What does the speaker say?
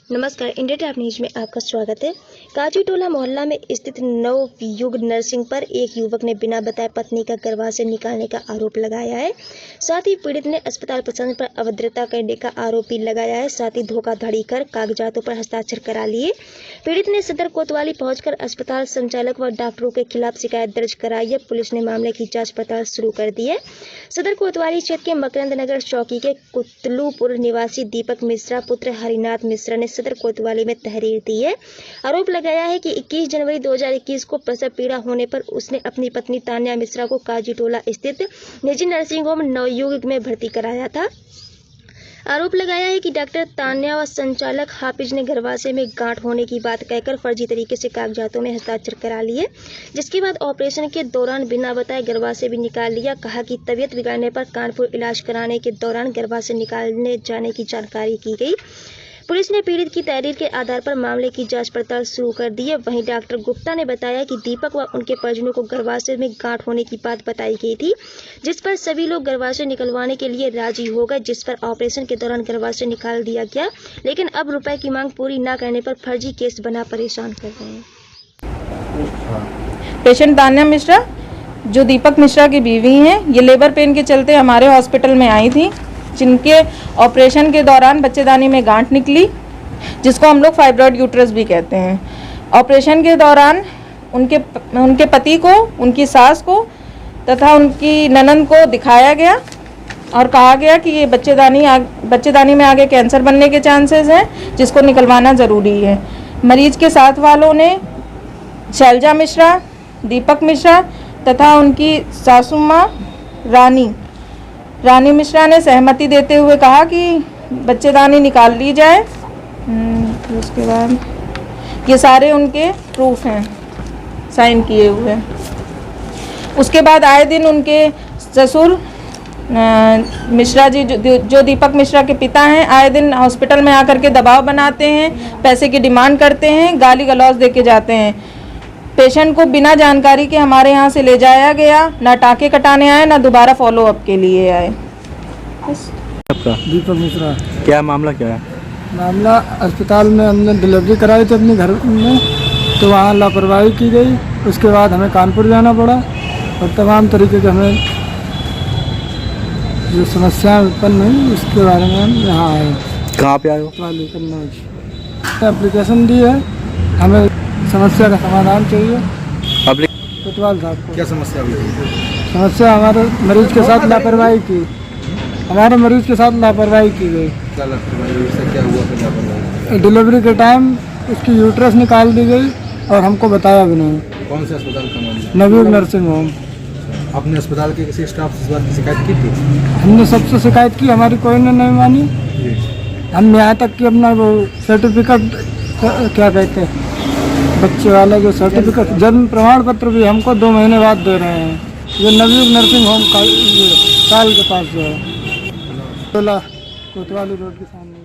नमस्कार, India top news में आपका स्वागत है। काजी टोला मोहल्ला में स्थित नवयुग नर्सिंग पर एक युवक ने बिना बताए पत्नी का गर्भाशय से निकालने का आरोप लगाया है। साथ ही पीड़ित ने अस्पताल प्रशासन पर अभद्रता करने का आरोप भी लगाया है। साथ ही धोखाधड़ी कर कागजातों पर हस्ताक्षर करा लिए। पीड़ित ने सदर कोतवाली पहुंचकर अस्पताल संचालक व डॉक्टरों के खिलाफ शिकायत दर्ज कराई है। पुलिस ने मामले की जाँच पड़ताल शुरू कर दी है। सदर कोतवाली क्षेत्र के मकरंद नगर चौकी के कुतलूपुर निवासी दीपक मिश्रा पुत्र हरिनाथ मिश्रा ने सदर कोतवाली में तहरीर दी है। आरोप लगाया है कि 21 जनवरी 2021 को प्रसव पीड़ा होने पर उसने अपनी पत्नी तान्या मिश्रा को काजी टोला स्थित निजी नर्सिंग होम नवयुग में भर्ती कराया था। आरोप लगाया है कि डॉक्टर तान्या व संचालक हाफिज ने गर्भाशय में गांठ होने की बात कहकर फर्जी तरीके से कागजातों में हस्ताक्षर करा लिए, जिसके बाद ऑपरेशन के दौरान बिना बताए गर्भाशय भी निकाल लिया। कहा कि तबीयत बिगड़ने पर कानपुर इलाज कराने के दौरान गर्भाशय निकालने जाने की जानकारी की गई। पुलिस ने पीड़ित की तहरीर के आधार पर मामले की जांच पड़ताल शुरू कर दी है। वहीं डॉक्टर गुप्ता ने बताया कि दीपक व उनके परिजनों को गर्भाशय में गांठ होने की बात बताई गई थी, जिस पर सभी लोग गर्भाशय निकलवाने के लिए राजी हो गए, जिस पर ऑपरेशन के दौरान गर्भाशय निकाल दिया गया। लेकिन अब रुपए की मांग पूरी न करने पर फर्जी केस बना परेशान कर रहे हैं। पेशेंट तान्या मिश्रा जो दीपक मिश्रा की बीवी हैं, ये लेबर पेन के चलते हमारे हॉस्पिटल में आई थी, जिनके ऑपरेशन के दौरान बच्चेदानी में गांठ निकली, जिसको हम लोग फाइब्रॉइड यूट्रस भी कहते हैं। ऑपरेशन के दौरान उनके पति को, उनकी सास को तथा उनकी ननंद को दिखाया गया और कहा गया कि ये बच्चेदानी में आगे कैंसर बनने के चांसेस हैं, जिसको निकलवाना ज़रूरी है। मरीज के साथ वालों ने शैलजा मिश्रा, दीपक मिश्रा तथा उनकी सासू माँ रानी मिश्रा ने सहमति देते हुए कहा कि बच्चेदानी निकाल ली जाए। उसके बाद ये सारे उनके प्रूफ हैं साइन किए हुए। उसके बाद आए दिन उनके ससुर मिश्रा जी जो दीपक मिश्रा के पिता हैं, आए दिन हॉस्पिटल में आकर के दबाव बनाते हैं, पैसे की डिमांड करते हैं, गाली गलौज दे के जाते हैं। पेशेंट को बिना जानकारी के हमारे यहाँ से ले जाया गया, ना टाके कटाने आए, ना दोबारा फॉलो अप के लिए आए। आपका दीपक मिश्रा। क्या मामला क्या है? मामला अस्पताल में हमने डिलीवरी कराई थी अपने घर में, तो वहाँ लापरवाही की गई। उसके बाद हमें कानपुर जाना पड़ा और तमाम तरीके के हमें जो समस्याएं उत्पन्न हुई उसके बारे में हम यहाँ आए। कहाँ पे आए हो? एप्लीकेशन दी है, हमें समस्या का समाधान चाहिए। कोतवाल साहब को क्या समस्या हुई? समस्या हमारे मरीज के साथ लापरवाही की गई। क्या लापरवाही? क्या हुआ फिर लापरवाही? डिलीवरी के टाइम उसकी यूट्रस निकाल दी गई और हमको बताया भी नहीं। कौन से अस्पताल का मामला? Navyug nursing home. आपने अस्पताल के किसी स्टाफ से इस बात की शिकायत की थी? हमने सबसे शिकायत की, हमारी कोई ने नहीं मानी। हम यहाँ तक कि अपना वो सर्टिफिकेट क्या कहते हैं, बच्चे वाला जो सर्टिफिकेट, जन्म प्रमाण पत्र भी हमको 2 महीने बाद दे रहे हैं। ये नवयुग नर्सिंग होम का साल के पास जो है, कोतवाली रोड के सामने।